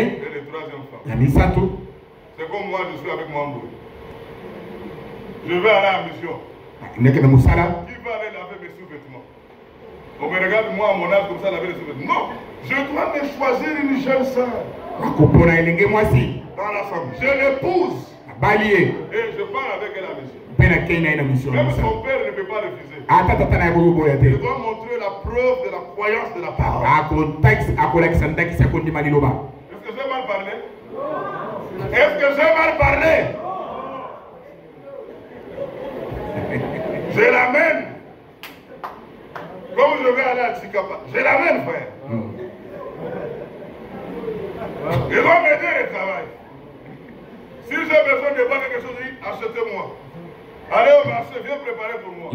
Et le troisième femme. C'est comme moi, je suis avec Mambo. Je vais aller en mission. Qui va aller laver mes sous-vêtements? On me regarde moi à mon âge comme ça laver les sous-vêtements. Non, je dois me choisir une jeune sœur. Dans la famille. Je l'épouse. Et je parle avec elle à la mission. Même son père ne peut pas refuser. Je dois montrer la preuve de la croyance de la parole. Est-ce que j'ai mal parlé? Est-ce que j'ai mal parlé? Je l'amène. Comme je vais aller à Tsikapa, je l'amène, frère. Il va m'aider le travail. Si j'ai besoin de voir quelque chose, achetez-moi. Allez au marché, viens préparer pour moi.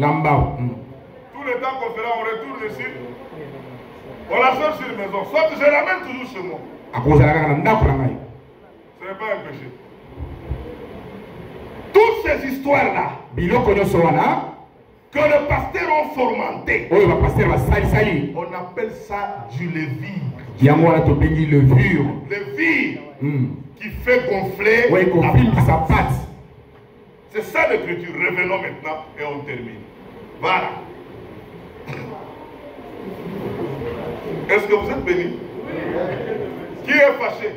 Tout le temps qu'on fera, on retourne ici. On la sort sur la maison. Sauf que je l'amène toujours chez moi. Ce n'est pas un péché. Toutes ces histoires-là, que le pasteur a fomenté, on appelle ça du levure. Levure qui fait gonfler sa pâte. C'est ça l'écriture. Revenons maintenant et on termine. Voilà. Est-ce que vous êtes bénis? Qui est fâché?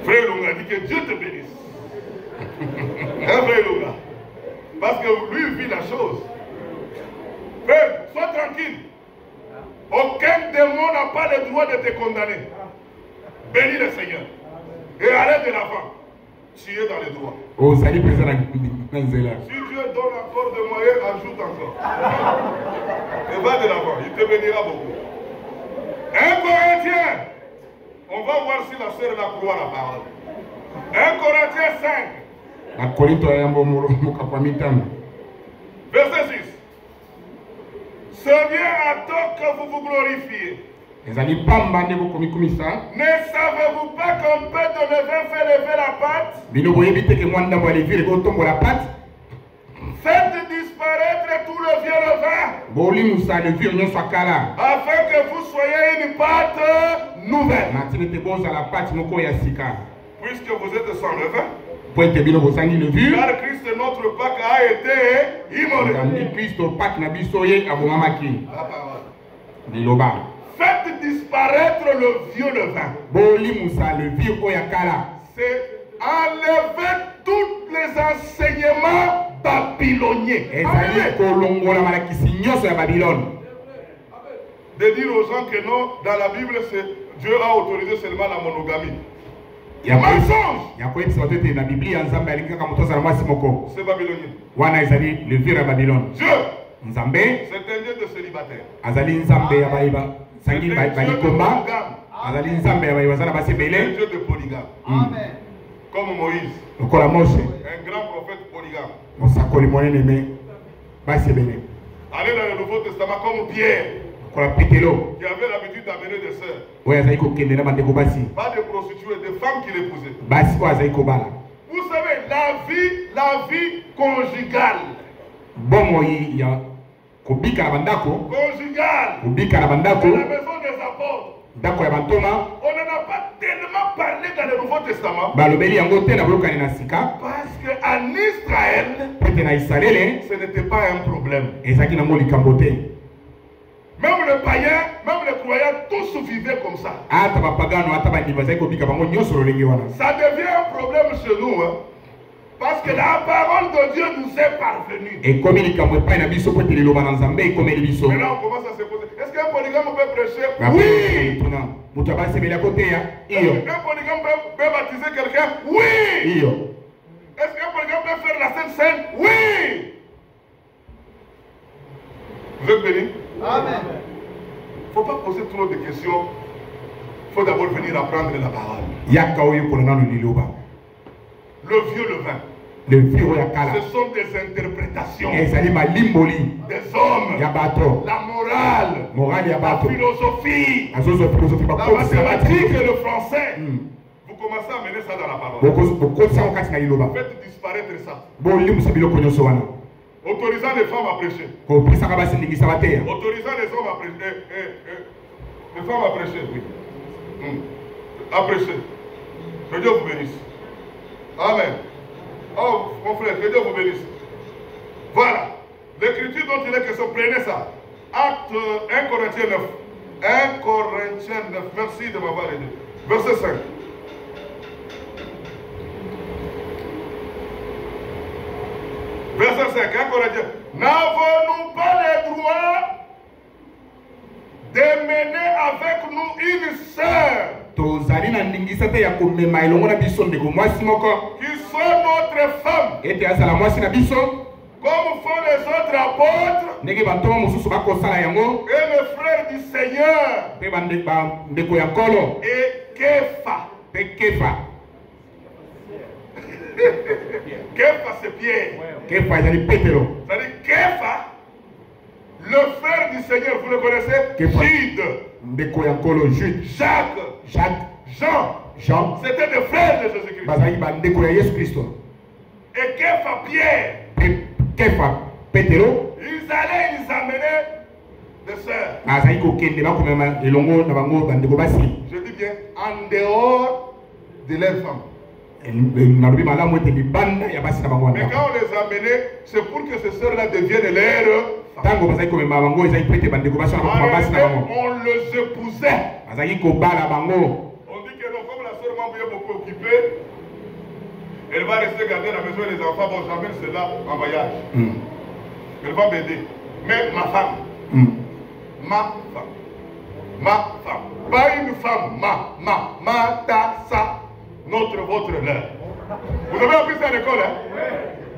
Frère Lunga dit que Dieu te bénisse. Hein, frère Lunga? Parce que lui vit la chose. Frère, sois tranquille. Aucun démon n'a pas le droit de te condamner. Bénis le Seigneur. Et arrête de l'avant. Tu es dans les droits. Si Dieu donne encore des moyens, ajoute encore. Et va de l'avant, il te bénira beaucoup. 1 Corinthiens, on va voir si la sœur la croit la parole. 1 Corinthiens 5. Verset 6. C'est bien à tort que vous vous glorifiez. Ne savez-vous pas qu'un peu de levain fait lever la pâte? Faites disparaître tout le vieux levain, afin que vous soyez une pâte nouvelle. Puisque vous êtes sans levain, car Christ notre Pâque a été immolé. Faites disparaître le vieux levain. C'est enlever tous les enseignements babyloniens. De dire aux gens que non, dans la Bible, Dieu a autorisé seulement la monogamie. Mensonge! C'est babylonien. Dieu, c'est un Dieu de célibataire. C'est un Dieu de polygame. Amen. Comme Moïse. Un grand prophète polygame. Allez dans le Nouveau Testament comme Pierre, qui avait l'habitude d'amener des sœurs. Pas de prostituées, des femmes qui l'épousaient. Vous savez, la vie conjugale. Conjugale. Dans la maison des apôtres. On n'en a pas tellement parlé dans le Nouveau Testament. Parce qu'en Israël, ce n'était pas un problème. Même les païens, même les croyants, tous vivaient comme ça. Ça devient un problème chez nous. Hein? Parce que la parole de Dieu nous est parvenue. Maintenant on commence à se poser. Est-ce qu'un polygame peut prêcher? Oui. Un polygame peut baptiser quelqu'un? Oui. Est-ce qu'un polygame peut faire la Sainte Seine? Oui. Vous êtes bénis? Amen. Il ne faut pas poser trop de questions. Il faut d'abord venir apprendre la parole. Le vieux levain. Ce sont des interprétations des hommes, la morale, la philosophie, la mathématique et le français. Vous commencez à mener ça dans la parole. Faites disparaître ça. Autorisant les femmes à prêcher. Autorisant les hommes à prêcher. femme a prêché, oui. A prêché. Que Dieu vous bénisse. Amen. Oh, mon frère, que Dieu vous bénisse. Voilà. L'écriture dont il est question, prenez ça. Acte 1 Corinthiens 9. 1 Corinthiens 9. Merci de m'avoir aidé. Verset 5. Verset 5. 1 Corinthiens. N'avons-nous pas le droit de mener avec nous une sœur qui sont notre femme, comme font les autres apôtres et les frères du Seigneur, et Képha. Képha, c'est Pierre. C'est-à-dire Képha, le frère du Seigneur, vous le connaissez? Jude, Jacques, Jean. C'était des frères de Jésus-Christ. Et Képha, Pierre. Ils allaient, ils amenaient des sœurs. Je dis bien, en dehors de leurs femmes. Mais quand on les amenait, c'est pour que ces sœurs-là deviennent leurs femmes. On les épousait. On dit que non, comme la sœur Mambo est beaucoup occupée, elle va rester garder la maison et les enfants. Bon, j'amène cela en voyage. Elle va m'aider. Mais ma femme, ma femme, pas une femme, ma, ta, sa, notre, votre, leur. Vous avez appris ça à l'école, hein?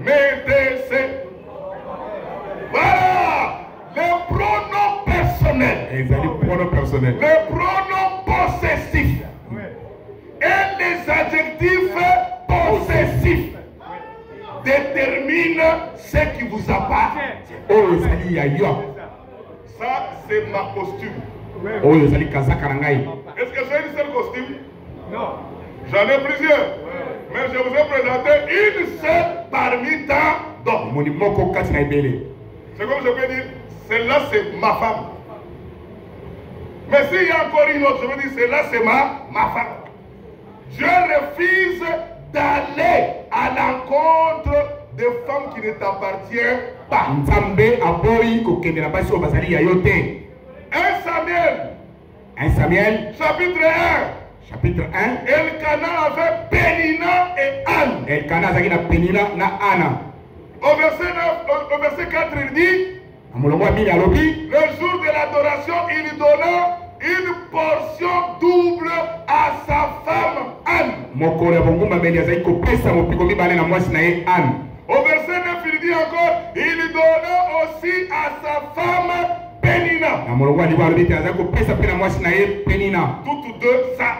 Mettez, c'est. Voilà! Les pronoms personnels. Les pronoms possessifs. Et les adjectifs possessifs déterminent ce qui vous appartient. Ça, c'est ma costume. Est-ce que j'ai une seule costume? Non. J'en ai plusieurs. Mais je vous ai présenté une seule parmi tant d'autres. C'est comme je peux dire, celle-là c'est ma femme. Mais s'il y a encore une autre, je veux dire, celle-là c'est ma femme. Je refuse d'aller à l'encontre des femmes qui ne t'appartiennent pas. 1 Samuel, chapitre 1. Chapitre 1. Elkana avait Pénina et Anne. Elkana zaki na Pénina na Anna. Au verset 4, il dit, le jour de l'adoration, il donna une portion double à sa femme Anne. Au verset 9, il dit encore, il donna aussi à sa femme Pénina. Toutes deux, ça.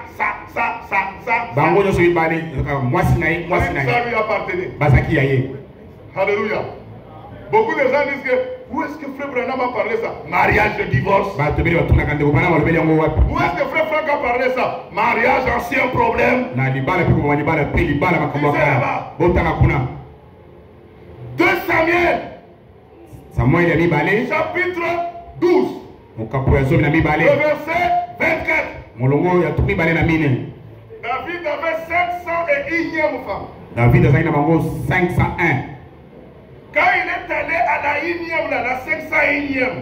Ça lui appartenait. Alléluia. Beaucoup de gens disent que où est-ce que Frère Branham a parlé ça? Mariage de divorce. Où est-ce que Frère Franck a parlé ça? Mariage, ancien problème. 2 Samuel, chapitre 12, le verset 24. David avait 501e femme. David a 501. Quand il est allé à la 1e, la 501e,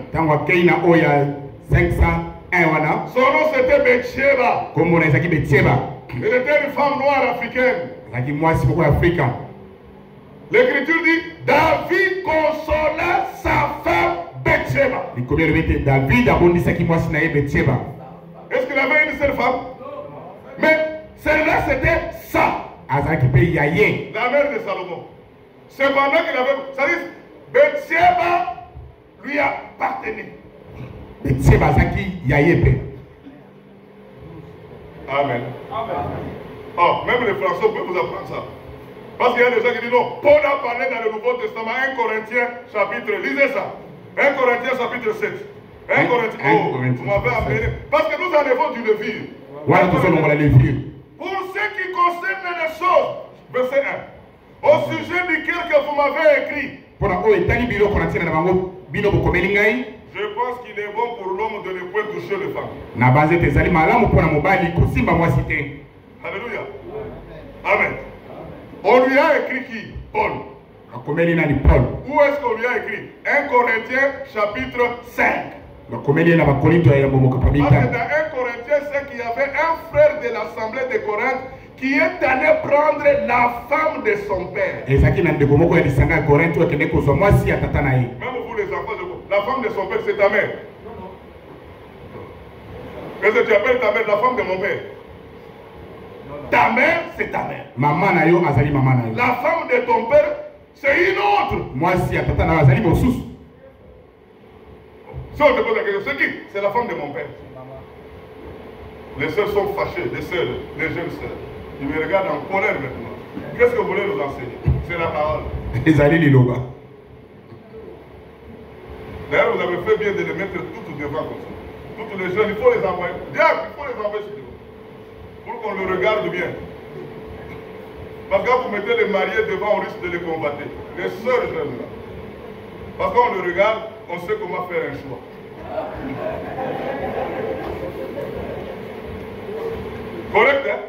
son nom c'était Bathsheba. Elle était une femme noire africaine. L'écriture dit, David consola sa femme Bathsheba. Est-ce qu'il avait une seule femme? Mais celle-là c'était ça. La mère de Salomon. Cependant qu'il avait. Ça dit, Bathsheba lui appartenait. Amen. Oh, même les Français peuvent vous apprendre ça. Parce qu'il y a des gens qui disent non, Paul a parlé dans le Nouveau Testament, 1 Corinthiens chapitre, lisez ça. 1 Corinthiens chapitre 7. 1 Corinthiens, oh, vous m'avez amené. Parce que nous en avons du levure. Pour ce qui concerne les choses, verset 1. Au sujet duquel que vous m'avez écrit, Je pense qu'il est bon pour l'homme de ne point toucher les femmes. Na base tezali malamu pona mobali kosimba mwasi te. Alléluia. Amen. On lui a écrit qui? Paul. Akomeli nani Paul? Où est-ce qu'on lui a écrit? 1 Corinthiens chapitre 5. Akomeli na bakorinto ya bomoka Parce que pamita. dans 1 Corinthiens 5, il y avait un frère de l'assemblée de Corinthe qui est allé prendre la femme de son père. Ezaki na ndeko moko ya lisanga ya Korinto akende kozwa mwasi ya tata na ye. Même vous les enfants, la femme de son père, c'est ta mère. Qu'est-ce que tu appelles ta mère? La femme de mon père. Ta mère, c'est ta mère. Maman na yo azali maman na yo. La femme de ton père, c'est une autre. Mwasi ya tata na yo azali mosusu. Si on te pose la question, c'est qui? C'est la femme de mon père. Les sœurs sont fâchées, les sœurs, les jeunes sœurs. Ils me regardent en colère maintenant. Qu'est-ce que vous voulez nous enseigner? C'est la parole. Ezali liloba. D'ailleurs, vous avez fait bien de les mettre toutes devant comme ça. Toutes les jeunes, il faut les envoyer. Diable, il faut les envoyer chez nous. Pour qu'on le regarde bien. Parce que quand vous mettez les mariés devant, on risque de les combattre. Les sœurs jeunes là. Parce qu'on le regarde, on sait comment faire un choix. Correct, hein?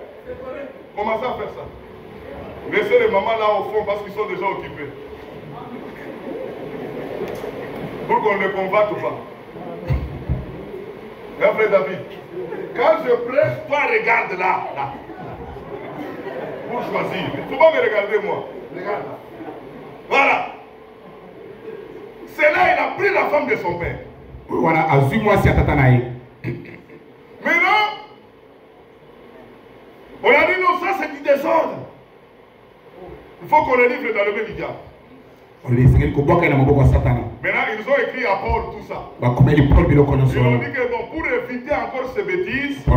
Commencez à faire ça. Laissez les mamans là au fond parce qu'ils sont déjà occupés. Pour qu'on les combatte ou pas. Hein, frère David? Quand je prêche, toi regarde là. Pour choisir. Il ne faut pas me regarder moi. Regarde là. Voilà. C'est là il a pris la femme de son père. Voilà, azui mwasi ya tata na ye. Maintenant, on a dit non, ça c'est du désordre. Il faut qu'on le livre dans le même diable. Maintenant, ils ont écrit à Paul tout ça. Ils ont dit que bon, pour éviter encore ces bêtises, nous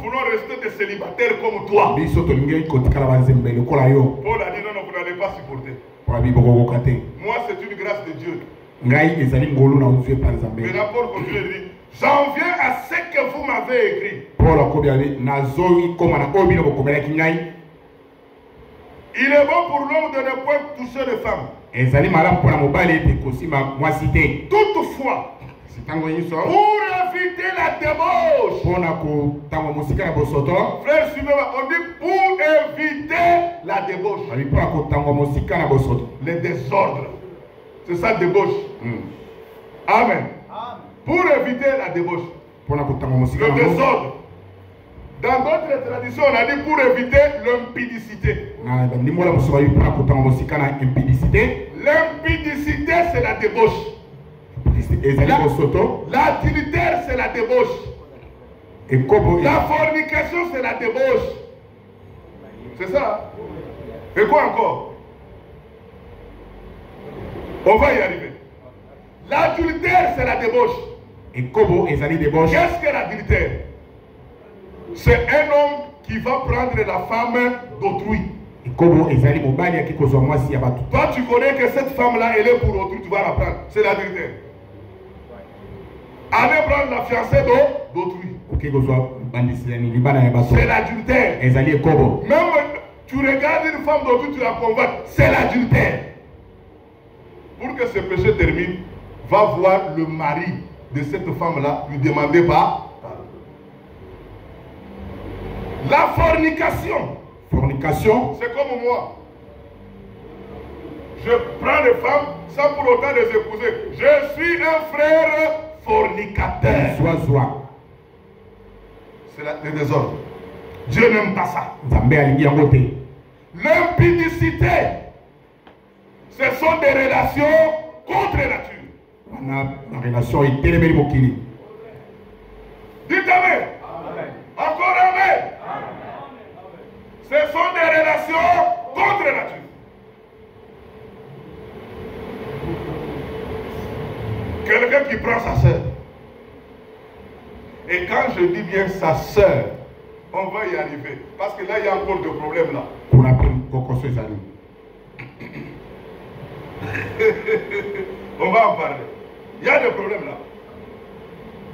voulons rester des célibataires comme toi. Paul a dit non, vous n'allez pas supporter. Moi, c'est une grâce de Dieu. Maintenant, Paul continue et dit, j'en viens à ce que vous m'avez écrit. Il est bon pour l'homme de ne point toucher les femmes. Toutefois, pour éviter la débauche. Frère, suivez-moi, on dit pour éviter la débauche. Les désordres. C'est ça, débauche. Amen. Pour éviter la débauche. Le désordre. Dans d'autres traditions, on a dit pour éviter l'impudicité. L'impudicité, c'est la débauche. L'adultère, c'est la débauche. La fornication, c'est la débauche. C'est ça. Et quoi encore? On va y arriver. L'adultère, c'est la débauche. Qu'est-ce que l'adultère? C'est un homme qui va prendre la femme d'autrui. Toi, tu connais que cette femme-là, elle est pour autrui, tu vas la prendre. C'est l'adultère. Allez prendre la fiancée d'autrui. C'est l'adultère. Même tu regardes une femme d'autrui, tu la convoites. C'est l'adultère. Pour que ce péché termine, va voir le mari de cette femme-là, lui demander pas. La fornication. C'est comme moi. Je prends les femmes sans pour autant les épouser. Je suis un frère fornicateur. C'est le désordre. Dieu n'aime pas ça. L'impudicité, ce sont des relations contre nature. Dites amen. Encore amen. Ce sont des relations contre nature. Quelqu'un qui prend sa sœur. Et quand je dis bien sa sœur, on va y arriver. Parce que là, il y a encore des problèmes là. On va en parler. Il y a des problèmes là.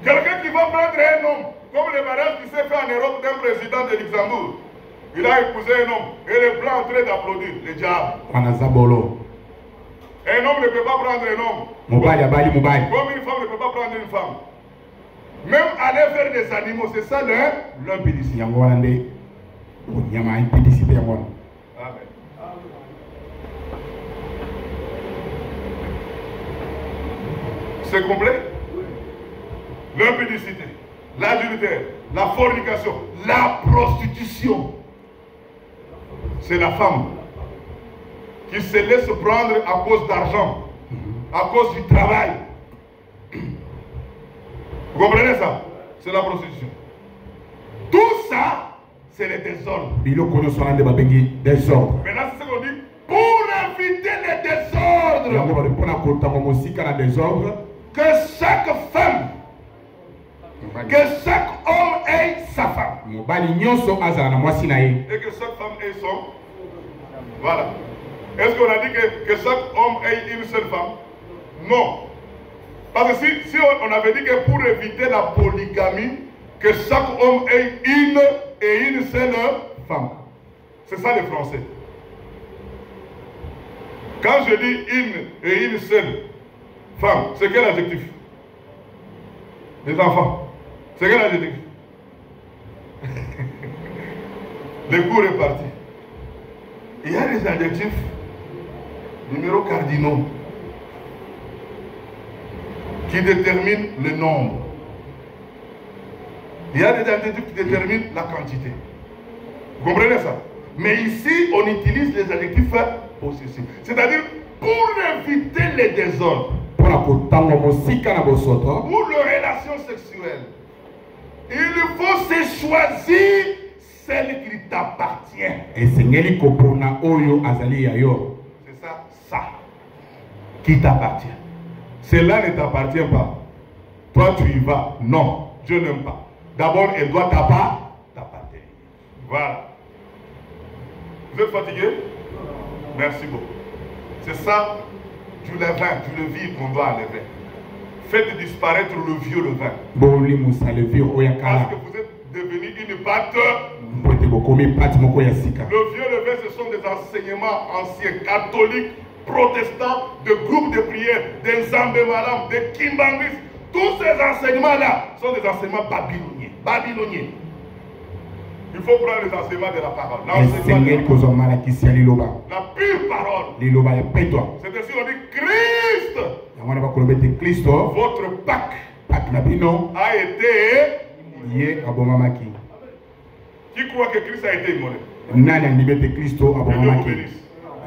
Quelqu'un qui va prendre un homme, comme le mariage qui s'est fait en Europe d'un président de Luxembourg. Il a épousé un homme et les blancs en train d'applaudir, le diable. Un homme ne peut pas prendre un homme. Mobali abali mobali. Comme une femme ne peut pas prendre une femme. Même aller vers des animaux, c'est ça l'impudicité. Amen. C'est complet? L'impudicité, l'adultère, la fornication, la prostitution. C'est la femme qui se laisse prendre à cause d'argent, à cause du travail. Vous comprenez ça? C'est la prostitution. Tout ça, c'est le désordre. Maintenant, c'est ce qu'on dit. Pour éviter les désordres, que chaque femme, que chaque homme ait sa femme. Et que chaque femme ait son. Voilà. Est-ce qu'on a dit que chaque homme ait une seule femme? Non. Parce que si on avait dit que pour éviter la polygamie, que chaque homme ait une et une seule femme. C'est ça les Français. Quand je dis une et une seule femme, c'est quel adjectif? Les enfants. C'est quel adjectif? Le cours est parti. Il y a des adjectifs numéros cardinaux qui déterminent le nombre. Il y a des adjectifs qui déterminent la quantité. Vous comprenez ça? Mais ici, on utilise les adjectifs possessifs. C'est-à-dire, pour éviter les désordres, pour les relations sexuelles, il faut se choisir celle qui t'appartient. C'est ça qui t'appartient. Cela ne t'appartient pas. Toi, tu y vas. Non, je n'aime pas. D'abord, elle doit t'appartenir. Voilà. Vous êtes fatigué? Merci beaucoup. C'est ça, du levain, du levier qu'on doit enlever. Faites disparaître le vieux levain. Parce que vous êtes devenu une pâte. Le vieux levain, ce sont des enseignements anciens, catholiques, protestants, de groupes de prière, des Zambémalam, des Kimbangis. Tous ces enseignements-là sont des enseignements babyloniens. Il faut prendre les enseignements de la parole. La pure parole. C'est ainsi qu'on dit Christ. Votre Pâques a été. Qui croit que Christ a été immolé?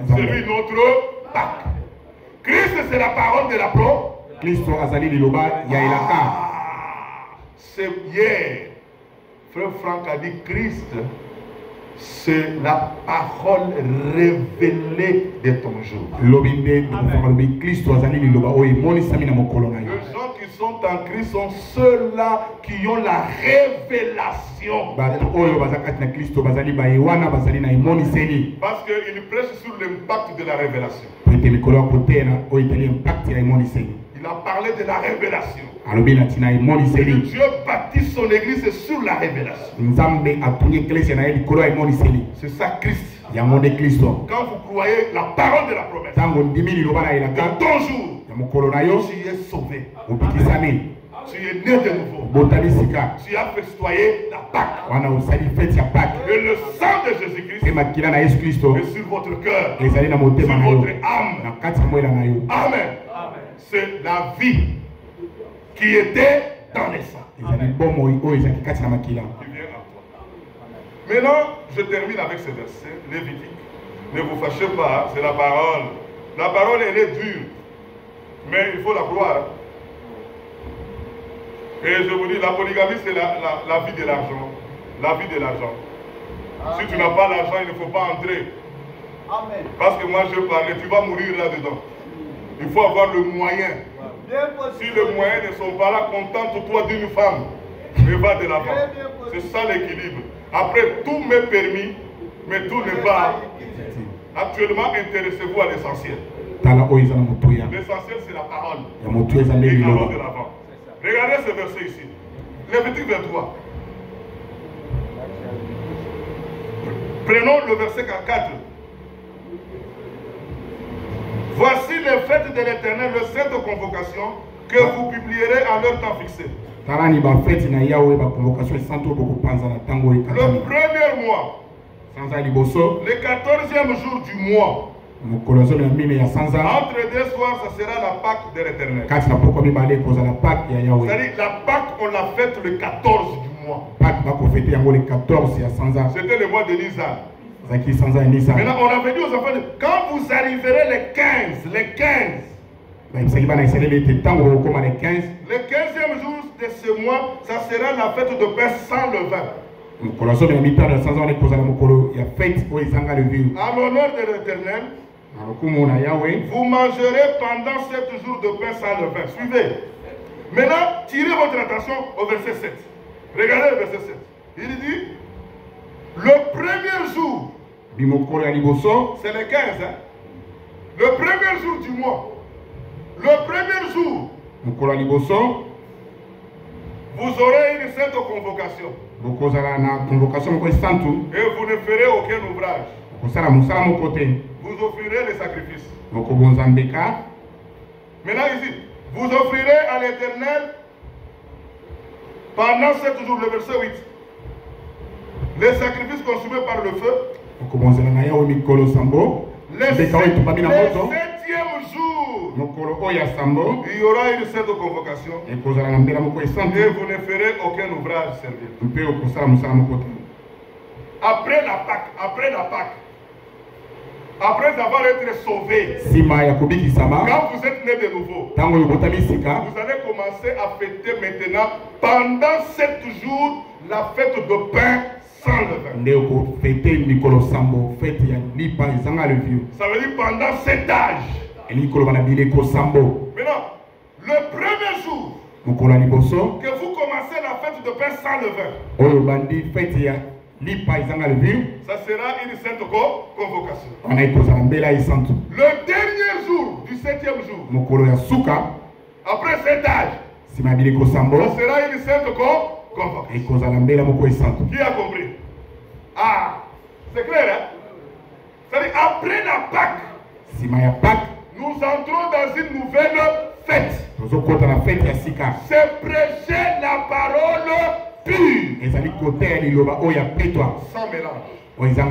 C'est lui notre Pâques. Christ, c'est la parole de la parole. C'est hier. Frère Franck a dit Christ, c'est la parole révélée de ton jour. Les gens qui sont en Christ sont ceux-là qui ont la révélation. Parce qu'ils prêchent sur l'impact de la révélation. Il a parlé de la révélation. Dieu bâtit son église sur la révélation. C'est ça Christ. Quand vous croyez la parole de la promesse, dans ton jour, tu es sauvé. Tu es né de nouveau. Tu as festoyé la Pâque. Et le sang de Jésus-Christ est sur votre cœur, sur votre âme. Amen. C'est la vie qui était dans les sangs. Maintenant, je termine avec ce verset, Lévitique. Ne vous fâchez pas, c'est la parole. La parole, elle est dure, mais il faut la croire. Et je vous dis, la polygamie, c'est la vie de l'argent. La vie de l'argent. Si tu n'as pas l'argent, il ne faut pas entrer. Amen. Parce que moi, je parlais, tu vas mourir là-dedans. Il faut avoir le moyen. Si les moyens ne sont pas là, contente-toi d'une femme. Mais va de l'avant. C'est ça l'équilibre. Après, tout m'est permis, mais tout n'est pas. Actuellement, intéressez-vous à l'essentiel. L'essentiel, c'est la parole. Et allons de l'avant. Regardez ce verset ici. Lévitique 23. Prenons le verset 4. Voici les fêtes de l'Éternel, le sainte convocation, que vous publierez en leur temps fixé. Le premier mois, le 14e jour du mois, entre 2 soirs, ça sera la Pâque de l'Éternel. C'est-à-dire la Pâque, on la fête le 14 du mois. C'était le mois de Nisan. Maintenant, on avait dit aux enfants, quand vous arriverez les 15, le 15e jour de ce mois, ça sera la fête de pain sans levain. En l'honneur de l'Éternel, vous mangerez pendant 7 jours de pain sans levain. Suivez. Maintenant, tirez votre attention au verset 7. Regardez le verset 7. Il dit, le premier jour, c'est le 15, hein? Le premier jour du mois, le premier jour, vous aurez une sainte convocation. Et vous ne ferez aucun ouvrage. Vous offrirez les sacrifices. Maintenant ici, vous offrirez à l'Éternel pendant 7 jours, le verset 8, les sacrifices consumés par le feu. Le 7e jour, il y aura une sainte convocation et vous ne ferez aucun ouvrage servile. Après la Pâque, après avoir été sauvé, quand vous êtes né de nouveau, vous allez commencer à fêter maintenant pendant 7 jours la fête de pain sans levain. Ça veut dire pendant 7 âges. Maintenant, le premier jour que vous commencez la fête de pain sans levain, ça sera une sainte convocation. Le dernier jour du 7e jour, après 7 âges, ça sera une sainte convocation. Qui a compris? Ah, c'est clair, hein? C'est-à-dire, après la Pâque, nous entrons dans une nouvelle fête. C'est prêcher la parole pure. Sans mélange. Et la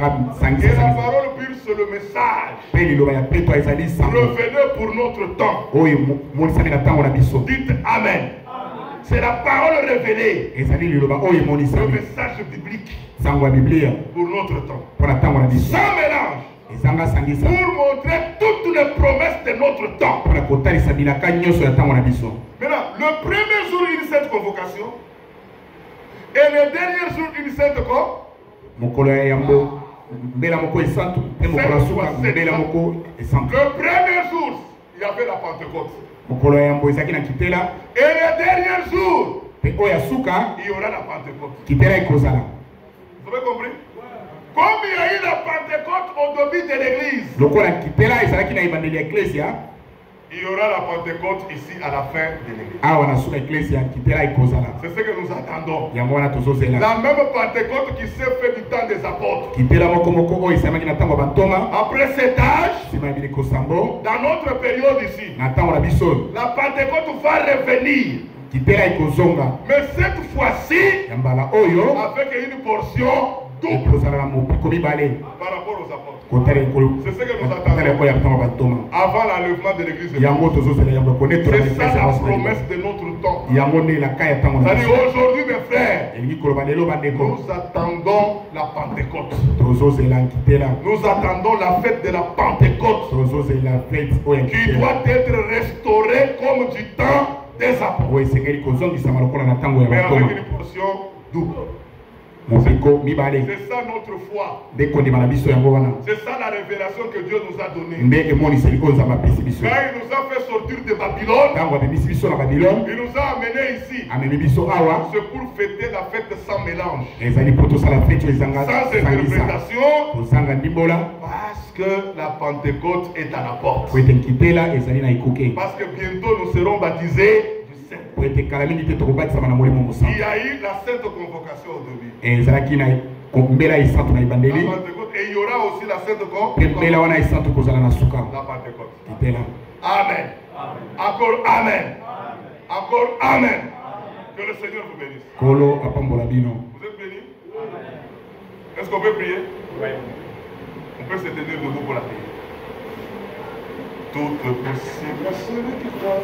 parole pure, c'est le message. Revenez pour notre temps. Dites Amen. C'est la parole révélée. Le message biblique pour notre temps. Sans mélange. Pour montrer toutes les promesses de notre temps. Maintenant, le premier jour, une sainte convocation. Et le dernier jour, une sainte convocation. Le premier jour, il y avait la Pentecôte. Et le dernier jour, il y aura la Pentecôte. Vous avez compris? Comme il y a eu la Pentecôte au début de l'église, il y aura la Pentecôte ici à la fin de l'église. C'est ce que nous attendons. La même Pentecôte qui s'est faite du temps des apôtres. Après cet âge, dans notre période ici, la Pentecôte va revenir. Mais cette fois-ci, avec une portion double par rapport aux apôtres. C'est ce que nous attendons avant l'enlèvement de l'église. C'est ça la promesse de notre temps. C'est-à-dire aujourd'hui, mes frères, nous attendons la Pentecôte. Nous attendons la fête de la Pentecôte qui doit être restaurée comme du temps des apôtres. Mais avec une portion double. C'est ça notre foi. C'est ça la révélation que Dieu nous a donnée. Quand il nous a fait sortir de Babylone, il nous a amenés ici. C'est pour fêter la fête sans mélange, sans interprétation, parce que la Pentecôte est à la porte. Parce que bientôt nous serons baptisés. Il y a eu la sainte convocation au début. mbela isantu na ibandeli. La Pentecôte. Et il y aura aussi la Sainte Côte. Mbela wana isantu kozala na suka. La Pentecôte. Kitela. Amen. Encore amen. Encore amen. Que le Seigneur vous bénisse. Kolo apambola bino. Vous êtes bénis? Est-ce qu'on peut prier? Oui. On peut se tenir debout pour la prière. Tout est possible à celui qui croit.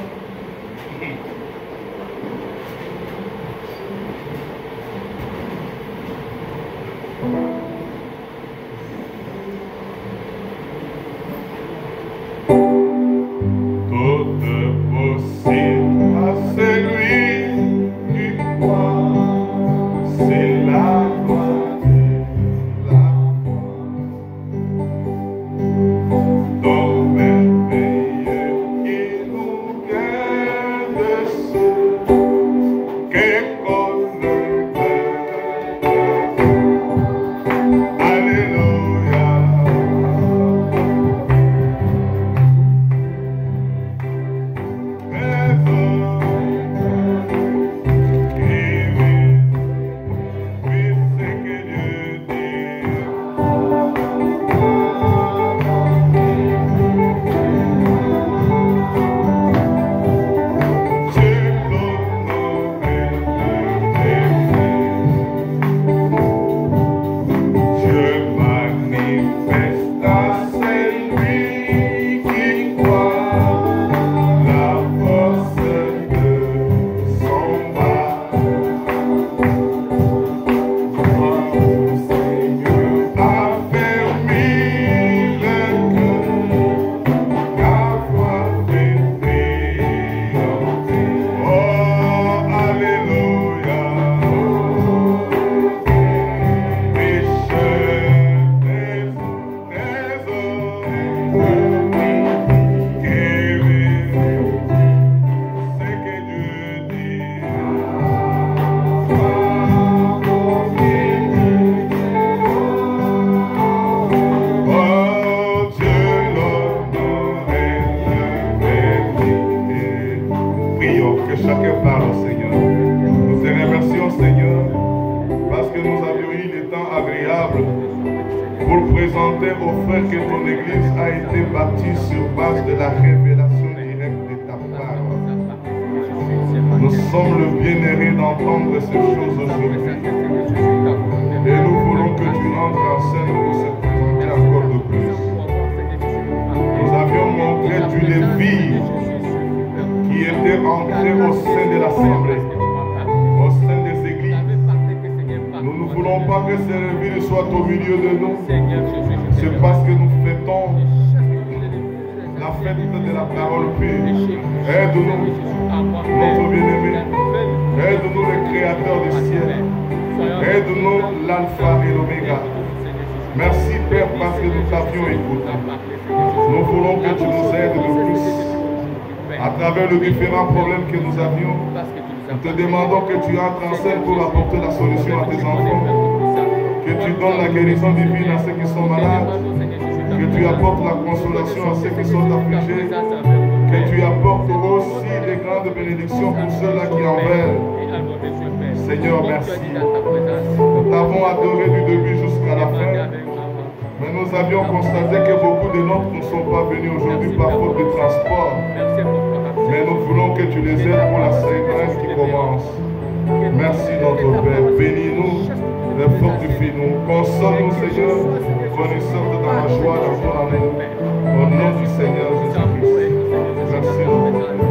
Tout est possible à celui qui croit. C'est la voie de la foi. Ton merveilleux qui nous guide de ceux qui connaissent. Alléluia. Les différents problèmes que nous avions, nous te demandons que tu entres en scène pour apporter la solution à tes enfants, que tu donnes la guérison divine à ceux qui sont malades, que tu apportes la consolation à ceux qui sont affligés, que tu apportes aussi des grandes bénédictions pour ceux-là qui en veulent. Seigneur, merci. Nous t'avons adoré du début jusqu'à la fin, mais nous avions constaté que beaucoup de nôtres ne sont pas venus aujourd'hui par faute de transport. Mais nous voulons que tu les aides pour la séquence qui commence. Merci notre Père. Bénis-nous, fortifie-nous, console-nous Seigneur, qu'on nous sorte dans la joie, dans ton amour. Au nom du Seigneur Jésus-Christ. Merci notre Père.